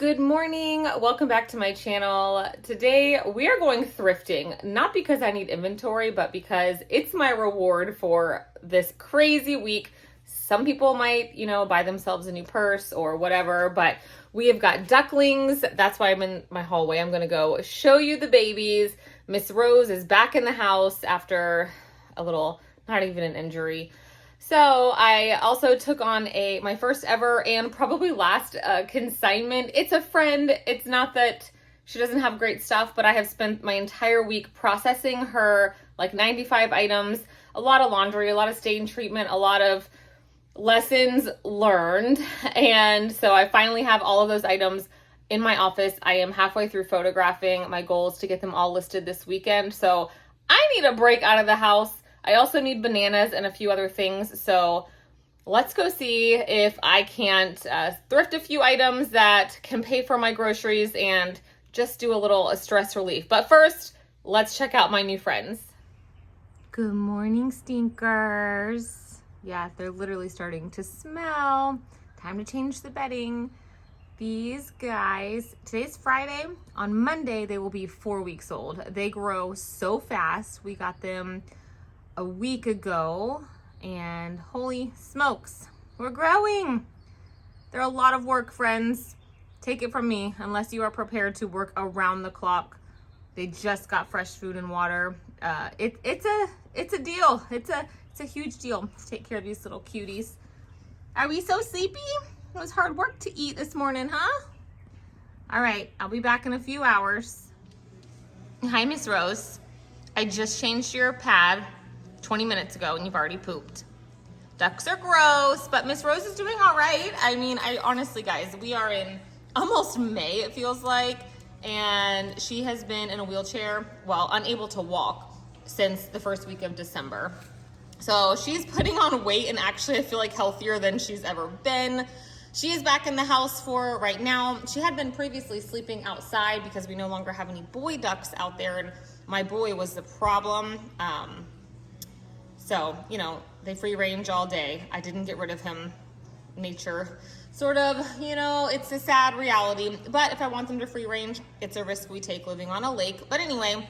Good morning. Welcome back to my channel. Today we are going thrifting, not because I need inventory, but because it's my reward for this crazy week. Some people might, buy themselves a new purse or whatever, but we have got Ducklings. That's why I'm in my hallway. I'm going to go show you the babies. Miss Rose is back in the house after a little, not even an injury. So I also took on my first ever and probably last consignment. It's a friend. It's not that she doesn't have great stuff, but I have spent my entire week processing her like 95 items, a lot of laundry, a lot of stain treatment, a lot of lessons learned. And so I finally have all of those items in my office. I am halfway through photographing. My goal is to get them all listed this weekend. So I need a break out of the house. I also need bananas and a few other things, so let's go see if I can't thrift a few items that can pay for my groceries and just do a little stress relief. But first, let's check out my new friends. Good morning, stinkers. Yeah, they're literally starting to smell. Time to change the bedding. These guys, today's Friday. On Monday, they will be 4 weeks old. They grow so fast. We got them a week ago, and holy smokes, we're growing. They're a lot of work, friends. Take it from me, unless you are prepared to work around the clock. They just got fresh food and water. It's a deal. It's a huge deal to take care of these little cuties. Are we so sleepy? It was hard work to eat this morning, huh? All right, I'll be back in a few hours. Hi, Miss Rose. I just changed your pad 20 minutes ago and you've already pooped. Ducks are gross, but Miss Rose is doing all right. I mean, honestly, guys, we are in almost May, it feels like, and she has been in a wheelchair, well, unable to walk since the first week of December. So she's putting on weight, and actually I feel like healthier than she's ever been. She is back in the house for right now. She had been previously sleeping outside because we no longer have any boy ducks out there, and my boy was the problem. So, they free range all day. I didn't get rid of him. Nature, sort of, it's a sad reality. But if I want them to free range, it's a risk we take living on a lake. But anyway,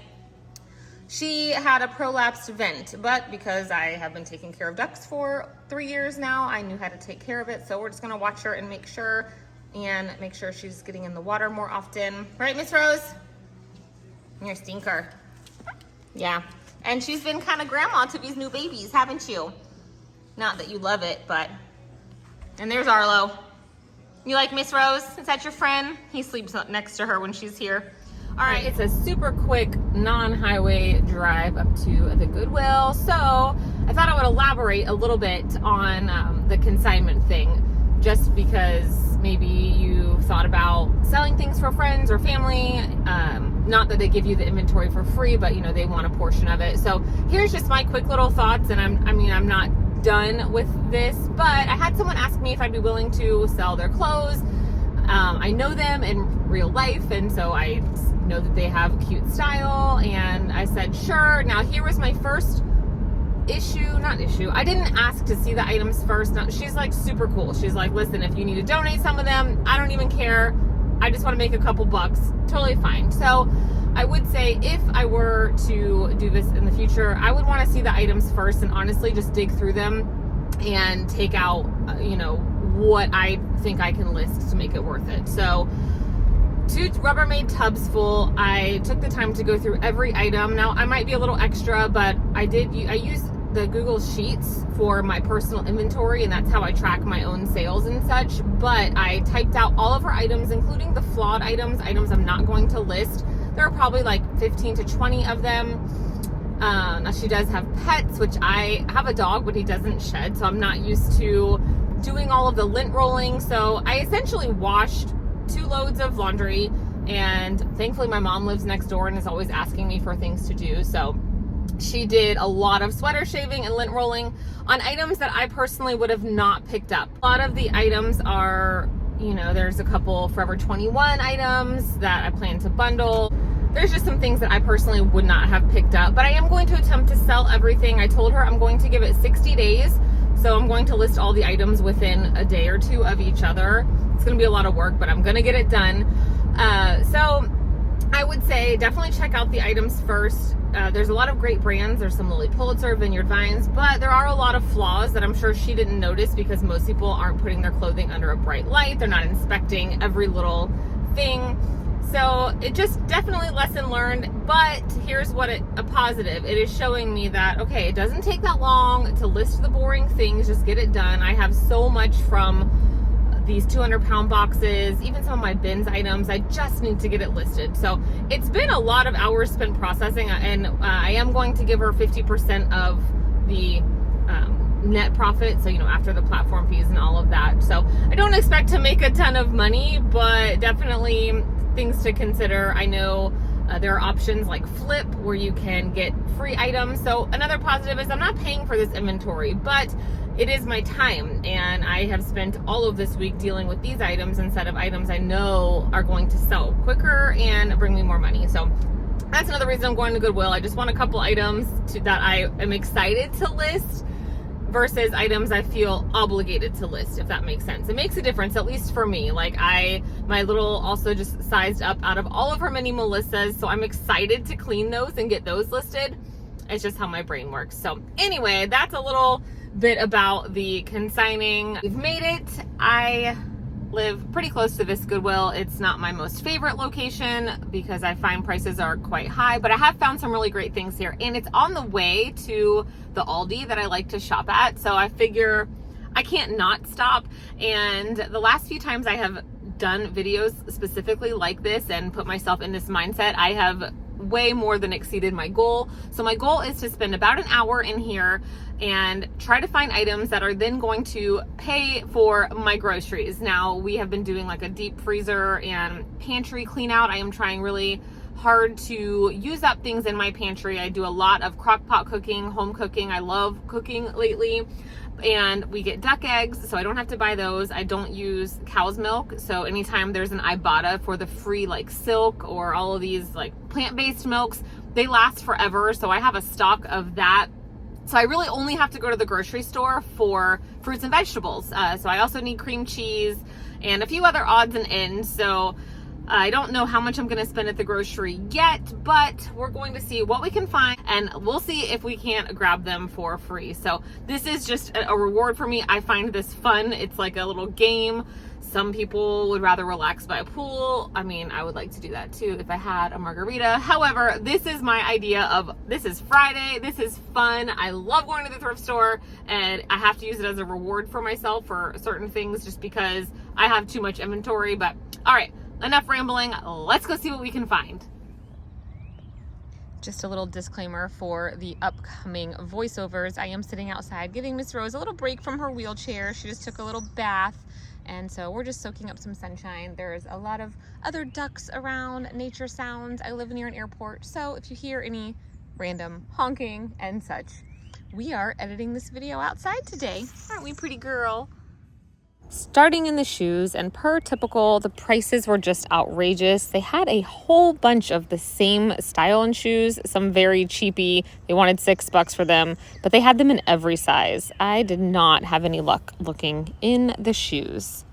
she had a prolapsed vent. But because I have been taking care of ducks for 3 years now, I knew how to take care of it. So we're just going to watch her and make sure she's getting in the water more often. Right, Miss Rose? You're a stinker. Yeah. And she's been kind of grandma to these new babies, haven't you? Not that you love it, but... And there's Arlo. You like Miss Rose? Is that your friend? He sleeps next to her when she's here. All right, it's a super quick non-highway drive up to the Goodwill. So I thought I would elaborate a little bit on the consignment thing, just because maybe you thought about selling things for friends or family. Not that they give you the inventory for free, but they want a portion of it. So here's just my quick little thoughts, and I'm not done with this, but I had someone ask me if I'd be willing to sell their clothes. I know them in real life, and so I know that they have cute style, and I said sure. Now here was my first issue. I didn't ask to see the items first. No, she's like super cool. She's like, listen, if you need to donate some of them, I don't even care. I just want to make a couple bucks. Totally fine. So I would say if I were to do this in the future, I would want to see the items first and honestly just dig through them and take out, what I think I can list to make it worth it. So 2 Rubbermaid tubs full. I took the time to go through every item. Now I might be a little extra, but I used the Google Sheets for my personal inventory, and that's how I track my own sales and such. But I typed out all of her items, including the flawed items I'm not going to list. There are probably like 15 to 20 of them. Now she does have pets, which I have a dog, but he doesn't shed, so I'm not used to doing all of the lint rolling. So I essentially washed 2 loads of laundry, and thankfully my mom lives next door and is always asking me for things to do. So she did a lot of sweater shaving and lint rolling on items that I personally would have not picked up. A lot of the items are, there's a couple Forever 21 items that I plan to bundle. There's just some things that I personally would not have picked up, but I am going to attempt to sell everything. I told her I'm going to give it 60 days. So I'm going to list all the items within a day or two of each other. It's gonna be a lot of work, but I'm gonna get it done. So I would say definitely check out the items first. There's a lot of great brands. There's some Lily Pulitzer, Vineyard Vines, but there are a lot of flaws that I'm sure she didn't notice because most people aren't putting their clothing under a bright light. They're not inspecting every little thing. So it just definitely lesson learned, but here's what a positive. It is showing me that, okay, it doesn't take that long to list the boring things, just get it done. I have so much from these 200-pound boxes, even some of my bins items, I just need to get it listed. So it's been a lot of hours spent processing, and I am going to give her 50% of the net profit. So, you know, after the platform fees and all of that. So I don't expect to make a ton of money, but definitely things to consider. I know there are options like Flip where you can get free items. So another positive is I'm not paying for this inventory, but it is my time, and I have spent all of this week dealing with these items instead of items I know are going to sell quicker and bring me more money. So that's another reason I'm going to Goodwill. I just want a couple items that I am excited to list versus items I feel obligated to list, if that makes sense. It makes a difference, at least for me. Like my little also just sized up out of all of her mini Melissas, so I'm excited to clean those and get those listed. It's just how my brain works. So anyway, that's a little bit about the consigning. We've made it. I live pretty close to this Goodwill. It's not my most favorite location because I find prices are quite high, but I have found some really great things here, and it's on the way to the Aldi that I like to shop at. So I figure I can't not stop. And the last few times I have done videos specifically like this and put myself in this mindset, I have way more than exceeded my goal. So my goal is to spend about an hour in here and try to find items that are then going to pay for my groceries. Now, we have been doing like a deep freezer and pantry clean out. I am trying really hard to use up things in my pantry. I do a lot of crock pot cooking, home cooking. I love cooking lately. And we get duck eggs, so I don't have to buy those. I don't use cow's milk, so anytime there's an Ibotta for the free like silk or all of these like plant-based milks, they last forever, so I have a stock of that. So I really only have to go to the grocery store for fruits and vegetables. So I also need cream cheese and a few other odds and ends. So I don't know how much I'm going to spend at the grocery yet, but we're going to see what we can find, and we'll see if we can't grab them for free. So this is just a reward for me. I find this fun. It's like a little game. Some people would rather relax by a pool. I mean, I would like to do that too if I had a margarita. However, this is my idea of, this is Friday. This is fun. I love going to the thrift store, and I have to use it as a reward for myself for certain things just because I have too much inventory. But all right, enough rambling. Let's go see what we can find. Just a little disclaimer for the upcoming voiceovers. I am sitting outside giving Miss Rose a little break from her wheelchair. She just took a little bath, and so we're just soaking up some sunshine. There's a lot of other ducks around, nature sounds. I live near an airport, so if you hear any random honking and such, we are editing this video outside today. Aren't we, pretty girl? Starting in the shoes, and per typical, the prices were just outrageous. They had a whole bunch of the same style and shoes, some very cheapy. They wanted $6 for them, but they had them in every size. I did not have any luck looking in the shoes.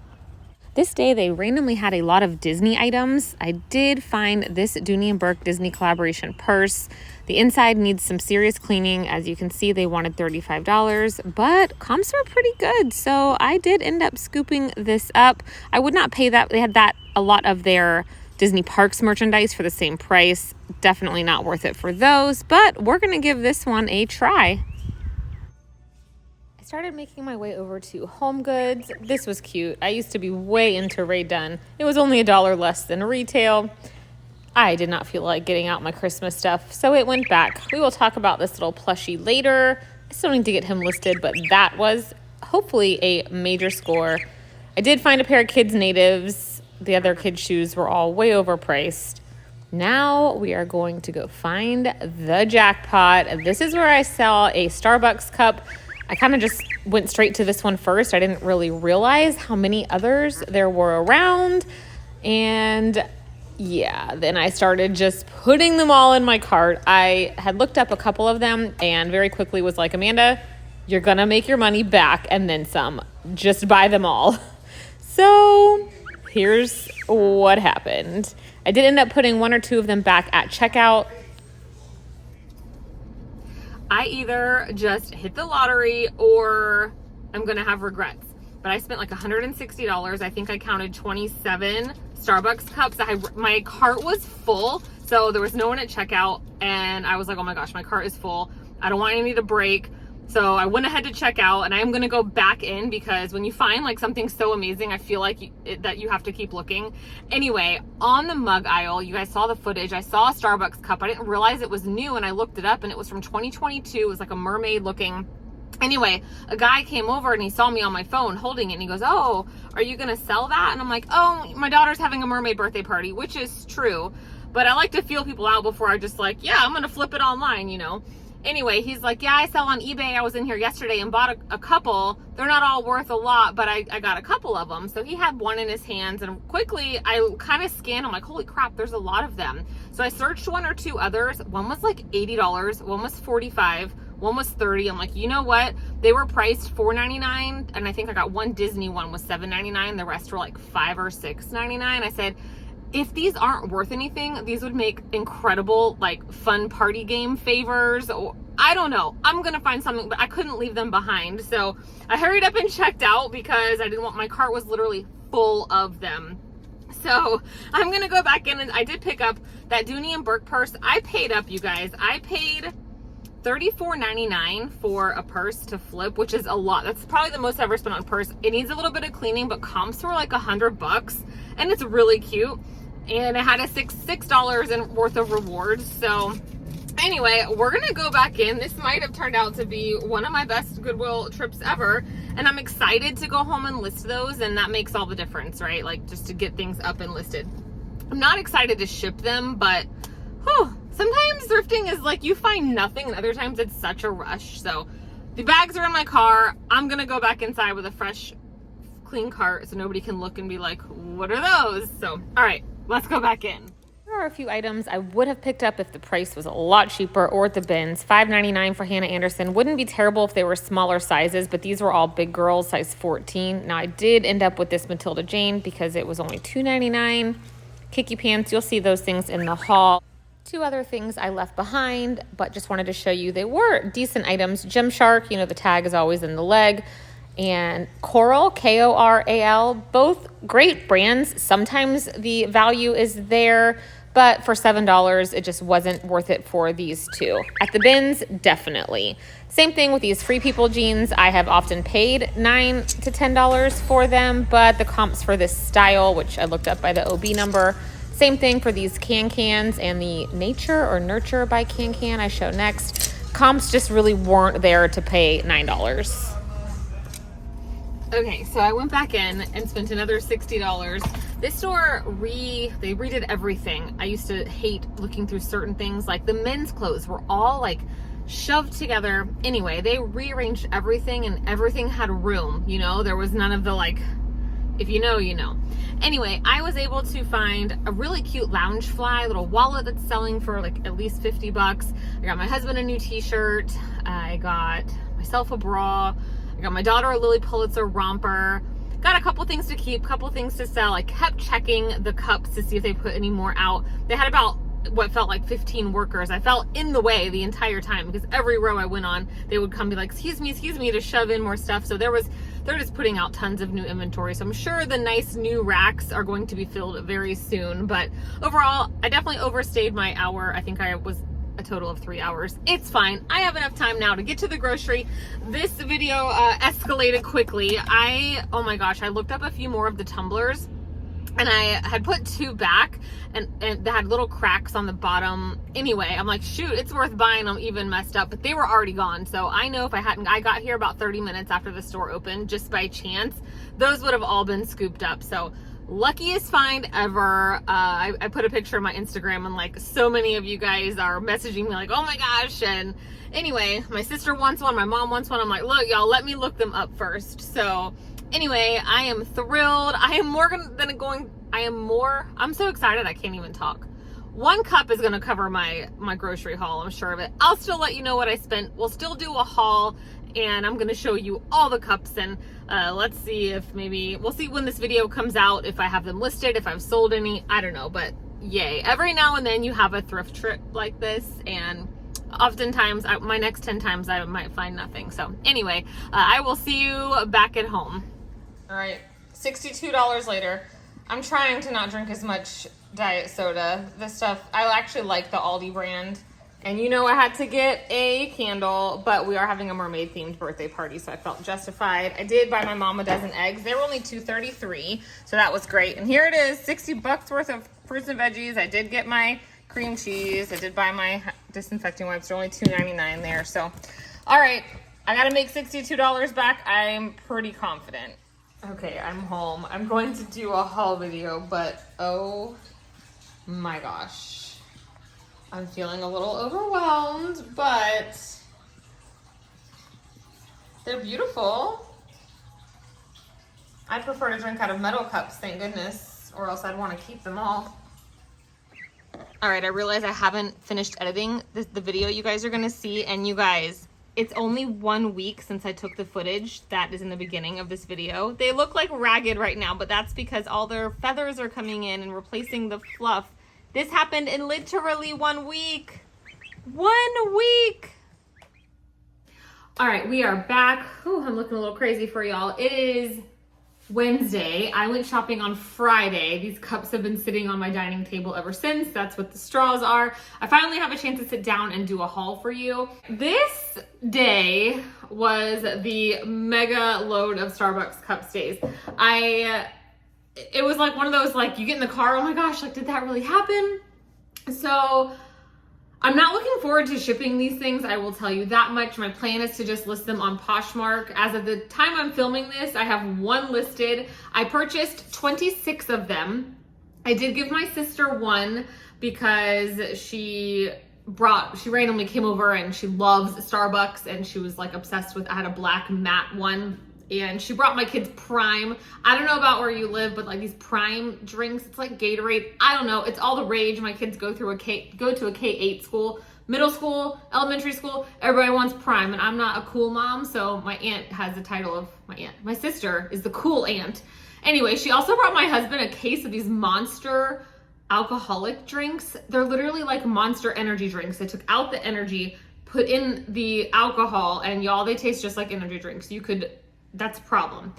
This day, they randomly had a lot of Disney items. I did find this Dooney & Bourke Disney collaboration purse. The inside needs some serious cleaning. As you can see, they wanted $35, but comps were pretty good. So I did end up scooping this up. I would not pay that. They had a lot of their Disney Parks merchandise for the same price. Definitely not worth it for those, but we're going to give this one a try. I started making my way over to Home Goods. This was cute. I used to be way into Rae Dunn. It was only $1 less than retail. I did not feel like getting out my Christmas stuff, so it went back. We will talk about this little plushie later. I still need to get him listed, but that was hopefully a major score. I did find a pair of kids' natives. The other kids' shoes were all way overpriced. Now we are going to go find the jackpot. This is where I saw a Starbucks cup. I kind of just went straight to this one first. I didn't really realize how many others there were around. And yeah, then I started just putting them all in my cart. I had looked up a couple of them and very quickly was like, Amanda, you're going to make your money back and then some. Just buy them all. So here's what happened. I did end up putting 1 or 2 of them back at checkout. I either just hit the lottery or I'm gonna have regrets. But I spent like $160. I think I counted 27 Starbucks cups. My cart was full, so there was no one at checkout, and I was like, oh my gosh, my cart is full. I don't want any to break. So I went ahead to check out, and I'm gonna go back in because when you find like something so amazing, I feel like that you have to keep looking. Anyway, on the mug aisle, you guys saw the footage. I saw a Starbucks cup. I didn't realize it was new, and I looked it up, and it was from 2022. It was like a mermaid looking. Anyway, a guy came over and he saw me on my phone holding it, and he goes, oh, are you gonna sell that? And I'm like, oh, my daughter's having a mermaid birthday party, which is true, but I like to feel people out before I just like, yeah, I'm gonna flip it online, you know. Anyway, he's like, yeah, I sell on eBay. I was in here yesterday and bought a couple. They're not all worth a lot, but I got a couple of them. So he had one in his hands, and quickly I kind of scanned. I'm like, holy crap, there's a lot of them. So I searched 1 or 2 others. One was like $80, one was $45, one was $30. I'm like, you know what? They were priced $4.99, and I think I got one Disney one was $7.99. The rest were like $5 or $6.99. I said, if these aren't worth anything, these would make incredible, like, fun party game favors, or I don't know. I'm gonna find something, but I couldn't leave them behind. So I hurried up and checked out because I didn't want, my cart was literally full of them. So I'm gonna go back in, and I did pick up that Dooney and Burke purse. I paid up, you guys. I paid $34.99 for a purse to flip, which is a lot. That's probably the most I've ever spent on a purse. It needs a little bit of cleaning, but comps were like $100, and it's really cute. And it had a $6 in worth of rewards. So anyway, we're gonna go back in. This might have turned out to be one of my best Goodwill trips ever, and I'm excited to go home and list those, and that makes all the difference, right? Like, just to get things up and listed. I'm not excited to ship them, but whew, sometimes thrifting is like you find nothing, and other times it's such a rush. So the bags are in my car. I'm gonna go back inside with a fresh, clean cart so nobody can look and be like, what are those? So, all right, let's go back in. There are a few items I would have picked up if the price was a lot cheaper or at the bins. $5.99 for Hannah Anderson. Wouldn't be terrible if they were smaller sizes, but these were all big girls, size 14. Now, I did end up with this Matilda Jane because it was only $2.99. Kiki pants, you'll see those things in the haul. 2 other things I left behind, but just wanted to show you they were decent items. Gymshark, you know, the tag is always in the leg. And Coral, K-O-R-A-L, both great brands. Sometimes the value is there, but for $7, it just wasn't worth it for these 2. At the bins, definitely. Same thing with these Free People jeans. I have often paid $9 to $10 for them, but the comps for this style, which I looked up by the OB number, same thing for these Can-Cans and the Nature or Nurture by Can-Can I show next. Comps just really weren't there to pay $9. Okay, so I went back in and spent another $60. This store, they redid everything. I used to hate looking through certain things, like the men's clothes were all like shoved together. Anyway, they rearranged everything, and everything had room, you know? There was none of the like, if you know, you know. Anyway, I was able to find a really cute Loungefly little wallet that's selling for like at least $50. I got my husband a new t-shirt. I got myself a bra. I got my daughter a Lily Pulitzer romper. Got a couple things to keep, couple things to sell. I kept checking the cups to see if they put any more out. They had about what felt like 15 workers. I felt in the way the entire time because every row I went on, they would come and be like, excuse me, to shove in more stuff. So they're just putting out tons of new inventory. So I'm sure the nice new racks are going to be filled very soon. But overall, I definitely overstayed my hour. I think I was a total of 3 hours. It's fine. I have enough time now to get to the grocery. This video escalated quickly. Oh my gosh, I looked up a few more of the tumblers, and I had put 2 back, and they had little cracks on the bottom. Anyway, I'm like, shoot, it's worth buying them even messed up, but they were already gone. So I know if I got here about 30 minutes after the store opened, just by chance, those would have all been scooped up. So luckiest find ever. I put a picture on my Instagram, and like so many of you guys are messaging me like, oh my gosh. And anyway, my sister wants one, my mom wants one. I'm like, look, y'all, let me look them up first. So anyway, I am thrilled. I'm so excited I can't even talk. 1 cup is gonna cover my grocery haul, I'm sure of it. I'll still let you know what I spent. We'll still do a haul and I'm gonna show you all the cups, and let's see if maybe, we'll see when this video comes out, if I have them listed, if I've sold any, I don't know, but yay. Every now and then you have a thrift trip like this, and oftentimes, my next 10 times I might find nothing. So anyway, I will see you back at home. All right, $62 later. I'm trying to not drink as much diet soda. This stuff, I actually like the Aldi brand. And you know I had to get a candle, but we are having a mermaid themed birthday party, so I felt justified. I did buy my mom a dozen eggs. They were only $2.33, so that was great. And here it is, 60 bucks worth of fruits and veggies. I did get my cream cheese. I did buy my disinfecting wipes. They're only $2.99 there. So, all right, I gotta make $62 back. I'm pretty confident. Okay, I'm home. I'm going to do a haul video, but oh my gosh. I'm feeling a little overwhelmed, but they're beautiful. I prefer to drink out of metal cups, thank goodness, or else I'd want to keep them all. All right, I realize I haven't finished editing the video you guys are gonna see, and you guys, it's only 1 week since I took the footage that is in the beginning of this video. They look like ragged right now, but that's because all their feathers are coming in and replacing the fluff. This happened in literally 1 week. 1 week. All right, we are back. Ooh, I'm looking a little crazy for y'all. It is Wednesday. I went shopping on Friday. These cups have been sitting on my dining table ever since. That's what the straws are. I finally have a chance to sit down and do a haul for you. This day was the mega load of Starbucks cups days. It was like one of those, like, you get in the car, oh my gosh, like, did that really happen? So I'm not looking forward to shipping these things, I will tell you that much. My plan is to just list them on Poshmark. As of the time I'm filming this, I have 1 listed. I purchased 26 of them. I did give my sister 1 because she randomly came over and she loves Starbucks, and she was like obsessed with, I had a black matte one, and she brought my kids Prime. I don't know about where you live, but like these Prime drinks, it's like Gatorade. I don't know. It's all the rage. My kids go to a K-8 school, middle school, elementary school. Everybody wants Prime, and I'm not a cool mom, so my aunt has the title of my aunt. My sister is the cool aunt. Anyway, she also brought my husband a case of these Monster alcoholic drinks. They're literally like Monster energy drinks. They took out the energy, put in the alcohol, and y'all, they taste just like energy drinks. That's a problem.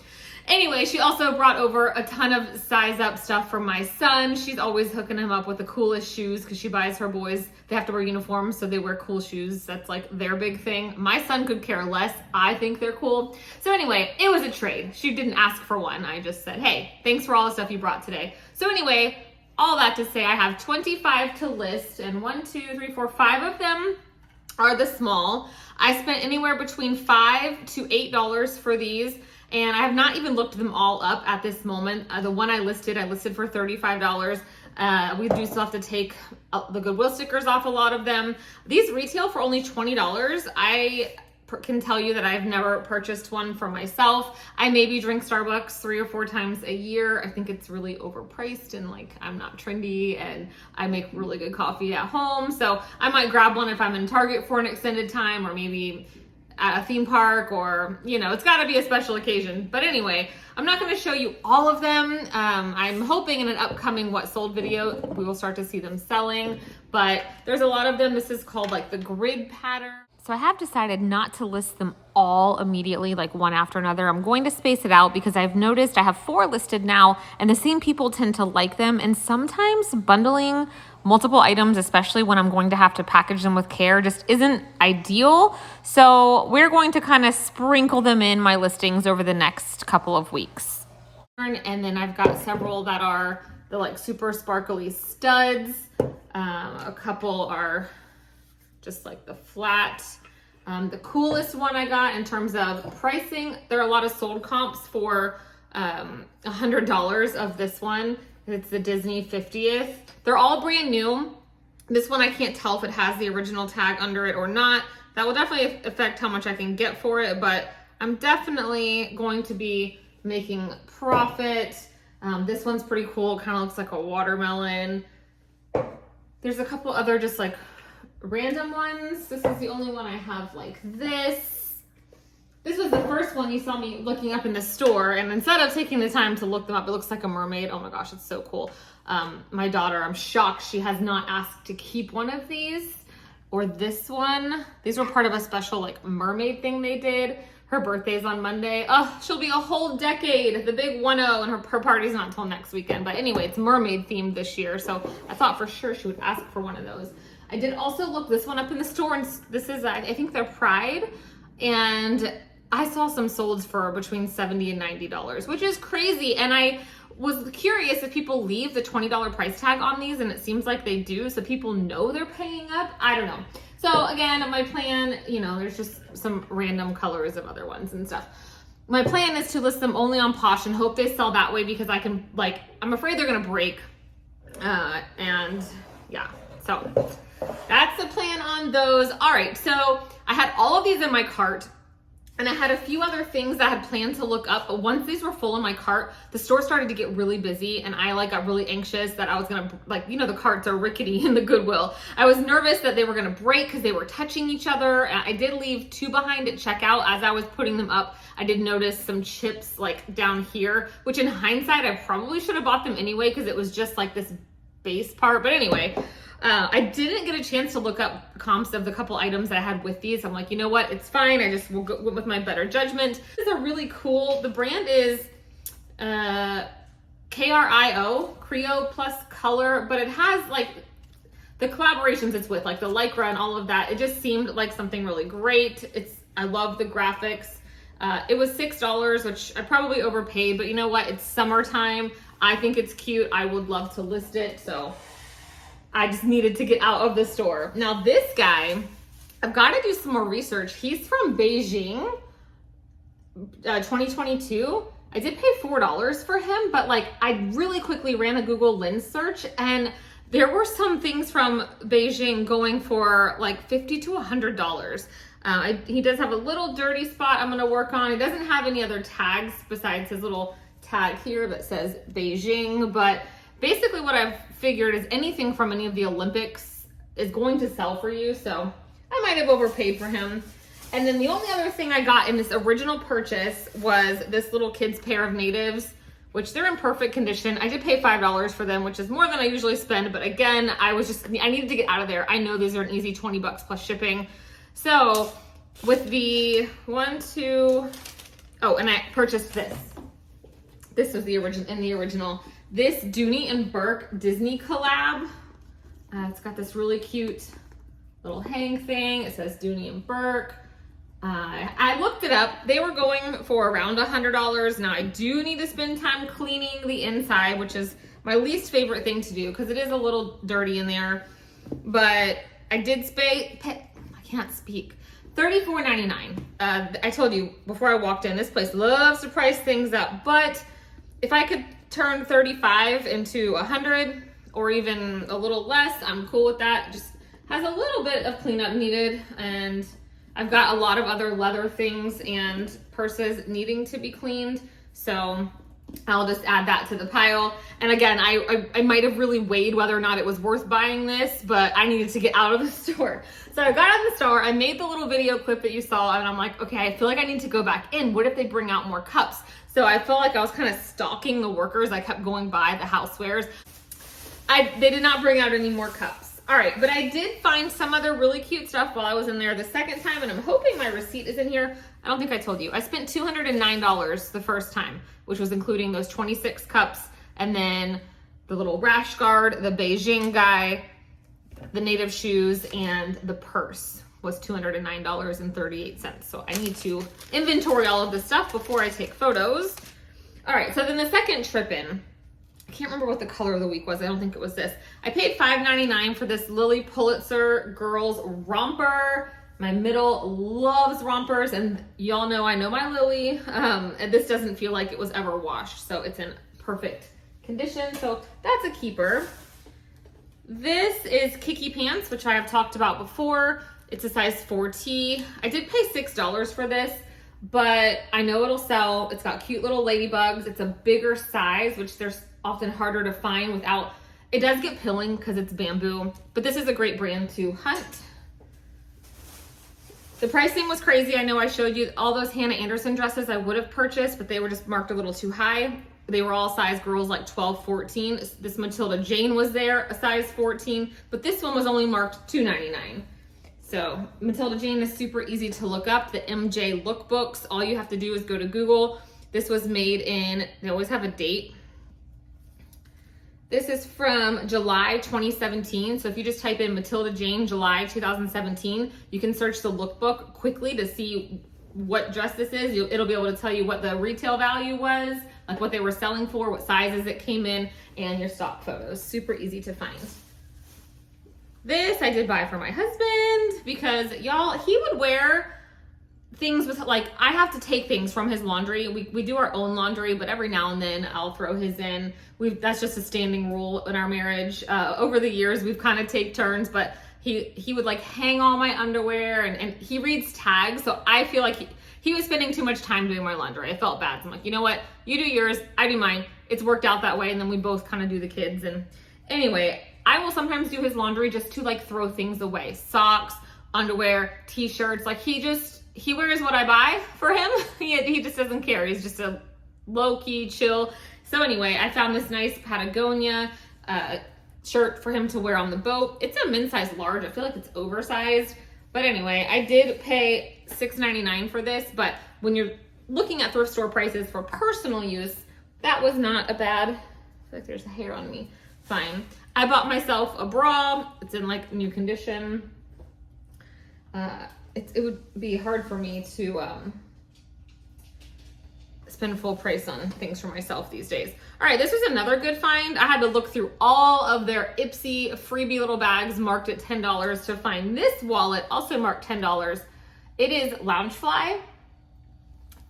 Anyway, she also brought over a ton of size up stuff for my son. She's always hooking him up with the coolest shoes because she buys her boys, they have to wear uniforms, so they wear cool shoes. That's like their big thing. My son could care less. I think they're cool. So anyway, it was a trade. She didn't ask for one. I just said, hey, thanks for all the stuff you brought today. So anyway, all that to say, I have 25 to list, and 1, 2, 3, 4, 5 of them are the small. I spent anywhere between $5 to $8 for these, and I have not even looked them all up at this moment. The one I listed for $35. We do still have to take the Goodwill stickers off a lot of them. These retail for only $20. I can tell you that I've never purchased one for myself. I maybe drink Starbucks 3 or 4 times a year. I think it's really overpriced, and like, I'm not trendy, and I make really good coffee at home. So I might grab one if I'm in Target for an extended time, or maybe at a theme park, or, you know, it's gotta be a special occasion. But anyway, I'm not gonna show you all of them. I'm hoping in an upcoming What Sold video, we will start to see them selling, but there's a lot of them. This is called like the grid pattern. So I have decided not to list them all immediately, like one after another. I'm going to space it out because I've noticed I have 4 listed now, and the same people tend to like them. And sometimes bundling multiple items, especially when I'm going to have to package them with care, just isn't ideal. So we're going to kind of sprinkle them in my listings over the next couple of weeks. And then I've got several that are the like super sparkly studs. A couple are just like the flat. The coolest one I got in terms of pricing, there are a lot of sold comps for $100 of this one. It's the Disney 50th. They're all brand new. This one I can't tell if it has the original tag under it or not. That will definitely affect how much I can get for it, but I'm definitely going to be making profit. This one's pretty cool. It kind of looks like a watermelon. There's a couple other just like random ones. This is the only one I have like this. This was the first one you saw me looking up in the store, and instead of taking the time to look them up, it looks like a mermaid. Oh my gosh, it's so cool. My daughter, I'm shocked she has not asked to keep one of these or this one. These were part of a special like mermaid thing they did. Her birthday's on Monday. Oh, she'll be a whole decade, the big 10, and her party's not until next weekend. But anyway, it's mermaid themed this year, so I thought for sure she would ask for one of those. I did also look this one up in the store, and this is, I think they're Pride, and I saw some sold for between $70 and $90, which is crazy. And I was curious if people leave the $20 price tag on these, and it seems like they do, so people know they're paying up. I don't know. So again, my plan, you know, there's just some random colors of other ones and stuff. My plan is to list them only on Posh and hope they sell that way, because I can, like, I'm afraid they're gonna break. And yeah, so that's the plan on those. All right, so I had all of these in my cart. And I had a few other things I had planned to look up, but once these were full in my cart, the store started to get really busy, and I got really anxious that I was gonna, the carts are rickety in the Goodwill. I was nervous that they were gonna break because they were touching each other. And I did leave 2 behind at checkout. As I was putting them up, I did notice some chips like down here, which in hindsight, I probably should have bought them anyway because it was just like this base part. But anyway, I didn't get a chance to look up comps of the couple items I had with these. I'm like, you know what? It's fine. I just will go with my better judgment. These are really cool. The brand is Creo plus color, but it has like the collaborations it's with, like the Lycra and all of that. It just seemed like something really great. I love the graphics. It was $6, which I probably overpaid, but you know what? It's summertime. I think it's cute. I would love to list it. So I just needed to get out of the store. Now this guy, I've got to do some more research. He's from Beijing, 2022. I did pay $4 for him, but like I really quickly ran a Google Lens search, and there were some things from Beijing going for like $50 to $100. He does have a little dirty spot I'm going to work on. He doesn't have any other tags besides his little tag here that says Beijing, but basically what I've figured is anything from any of the Olympics is going to sell for you, so I might have overpaid for him. And then the only other thing I got in this original purchase was this little kid's pair of natives, which they're in perfect condition. I did pay $5 for them, which is more than I usually spend, but again, I needed to get out of there. I know these are an easy 20 bucks plus shipping. So with the and I purchased this. This was the original. This Dooney and Burke Disney collab. It's got this really cute little hang thing. It says Dooney and Burke. I looked it up. They were going for around $100. Now I do need to spend time cleaning the inside, which is my least favorite thing to do because it is a little dirty in there. But I did I can't speak. $34.99. I told you before I walked in, this place loves to price things up, but if I could turn 35 into 100 or even a little less, I'm cool with that. Just has a little bit of cleanup needed, and I've got a lot of other leather things and purses needing to be cleaned, so I'll just add that to the pile. And again, I might have really weighed whether or not it was worth buying this, but I needed to get out of the store. So I got out of the store, I made the little video clip that you saw, and I'm like, okay, I feel like I need to go back in. What if they bring out more cups? So I felt like I was kind of stalking the workers. I kept going by the housewares. They did not bring out any more cups. All right, but I did find some other really cute stuff while I was in there the second time, and I'm hoping my receipt is in here. I don't think I told you. I spent $209 the first time, which was including those 26 cups, and then the little rash guard, the Beijing guy, the native shoes, and the purse was $209.38. So I need to inventory all of this stuff before I take photos. All right, so then the second trip in, I can't remember what the color of the week was. I don't think it was this. I paid $5.99 for this Lily Pulitzer girls romper. My middle loves rompers, and y'all know I know my Lily. And this doesn't feel like it was ever washed, so it's in perfect condition. So that's a keeper. This is Kiki pants, which I have talked about before. It's a size 4T. I did pay $6 for this, but I know it'll sell. It's got cute little ladybugs. It's a bigger size, which there's often harder to find without, it does get pilling because it's bamboo, but this is a great brand to hunt. The pricing was crazy. I know I showed you all those Hannah Anderson dresses I would have purchased, but they were just marked a little too high. They were all size girls, like 12, 14. This Matilda Jane was there, a size 14, but this one was only marked $2.99. So Matilda Jane is super easy to look up. The MJ lookbooks, all you have to do is go to Google. This was made in, they always have a date. This is from July 2017. So if you just type in Matilda Jane, July 2017, you can search the lookbook quickly to see what dress this is. It'll be able to tell you what the retail value was, like what they were selling for, what sizes it came in, and your stock photos. Super easy to find. This I did buy for my husband because y'all, he would wear things with, like, I have to take things from his laundry. We do our own laundry, but every now and then I'll throw his in. That's just a standing rule in our marriage. Over the years, we've kind of take turns, but he would like hang all my underwear, and he reads tags. So I feel like he was spending too much time doing my laundry. I felt bad. So I'm like, you know what? You do yours, I do mine. It's worked out that way. And then we both kind of do the kids. And anyway, I will sometimes do his laundry just to like throw things away. Socks, underwear, t-shirts. Like he wears what I buy for him. He just doesn't care. He's just a low-key, chill. So anyway, I found this nice Patagonia shirt for him to wear on the boat. It's a men's size large. I feel like it's oversized. But anyway, I did pay $6.99 for this. But when you're looking at thrift store prices for personal use, that was not a bad, I feel like there's a hair on me. Fine. I bought myself a bra. It's in like new condition. It would be hard for me to spend full price on things for myself these days. All right, this was another good find. I had to look through all of their Ipsy freebie little bags marked at $10 to find this wallet, also marked $10. It is Loungefly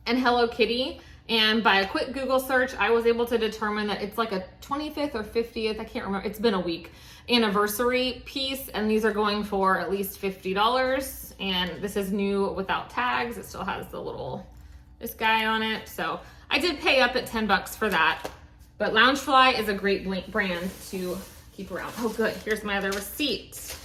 and Hello Kitty. And by a quick Google search, I was able to determine that it's like a 25th or 50th, I can't remember, it's been a week, anniversary piece. And these are going for at least $50. And this is new without tags. It still has the little, this guy on it. So I did pay up at $10 for that. But Loungefly is a great brand to keep around. Oh good, here's my other receipt.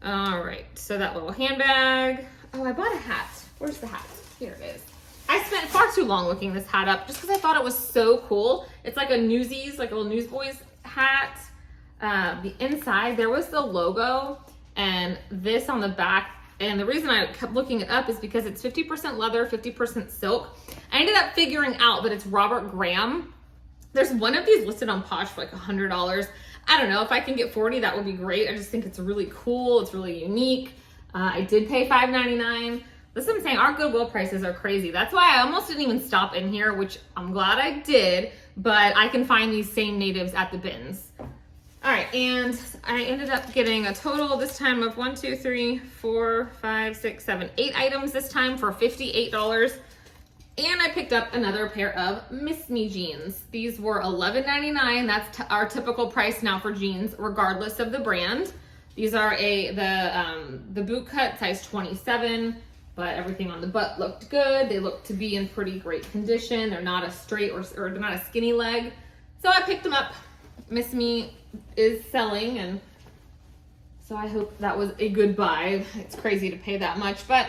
All right, so that little handbag. Oh, I bought a hat. Where's the hat? Here it is. I spent far too long looking this hat up just because I thought it was so cool. It's like a Newsies, like a little Newsboys hat. The inside, there was the logo and this on the back. And the reason I kept looking it up is because it's 50% leather, 50% silk. I ended up figuring out that it's Robert Graham. There's one of these listed on Posh for like $100. I don't know, if I can get 40, that would be great. I just think it's really cool. It's really unique. I did pay $5.99. This is what I'm saying, our Goodwill prices are crazy. That's why I almost didn't even stop in here, which I'm glad I did, but I can find these same natives at the bins. All right, and I ended up getting a total this time of 1, 2, 3, 4, 5, 6, 7, 8 items this time for $58. And I picked up another pair of Miss Me jeans. These were $11.99. That's our typical price now for jeans, regardless of the brand. These are the boot cut, size 27, but everything on the butt looked good. They look to be in pretty great condition. They're not a straight or they're not a skinny leg. So I picked them up. Miss Me is selling, and so I hope that was a good buy. It's crazy to pay that much, but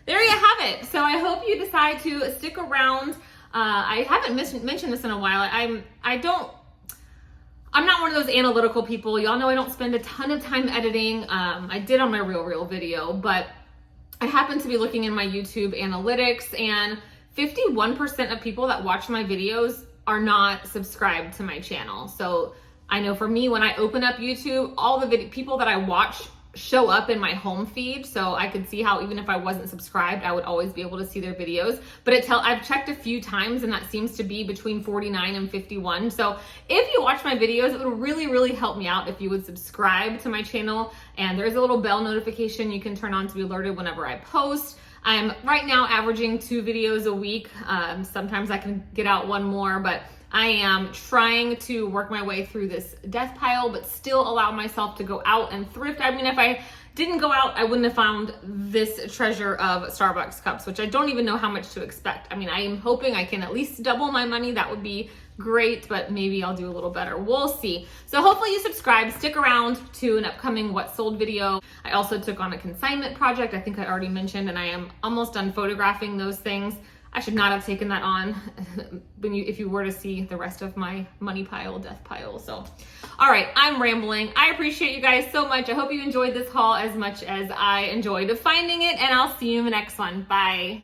there you have it. So I hope you decide to stick around. I haven't mentioned this in a while. I'm not one of those analytical people. Y'all know I don't spend a ton of time editing. I did on my Real video, but I happen to be looking in my YouTube analytics, and 51% of people that watch my videos are not subscribed to my channel. So I know for me, when I open up YouTube, all the people that I watch show up in my home feed, so I could see how even if I wasn't subscribed, I would always be able to see their videos. But I've checked a few times, and that seems to be between 49 and 51. So if you watch my videos, it would really, really help me out if you would subscribe to my channel. And there's a little bell notification you can turn on to be alerted whenever I post. I'm right now averaging 2 videos a week. Sometimes I can get out one more, but I am trying to work my way through this death pile, but still allow myself to go out and thrift. I mean, if I didn't go out, I wouldn't have found this treasure of Starbucks cups, which I don't even know how much to expect. I mean, I am hoping I can at least double my money. That would be great, but maybe I'll do a little better. We'll see. So hopefully you subscribe, stick around to an upcoming what sold video. I also took on a consignment project, I think I already mentioned, and I am almost done photographing those things. I should not have taken that on if you were to see the rest of my money pile, death pile. So, all right, I'm rambling. I appreciate you guys so much. I hope you enjoyed this haul as much as I enjoyed finding it, and I'll see you in the next one. Bye.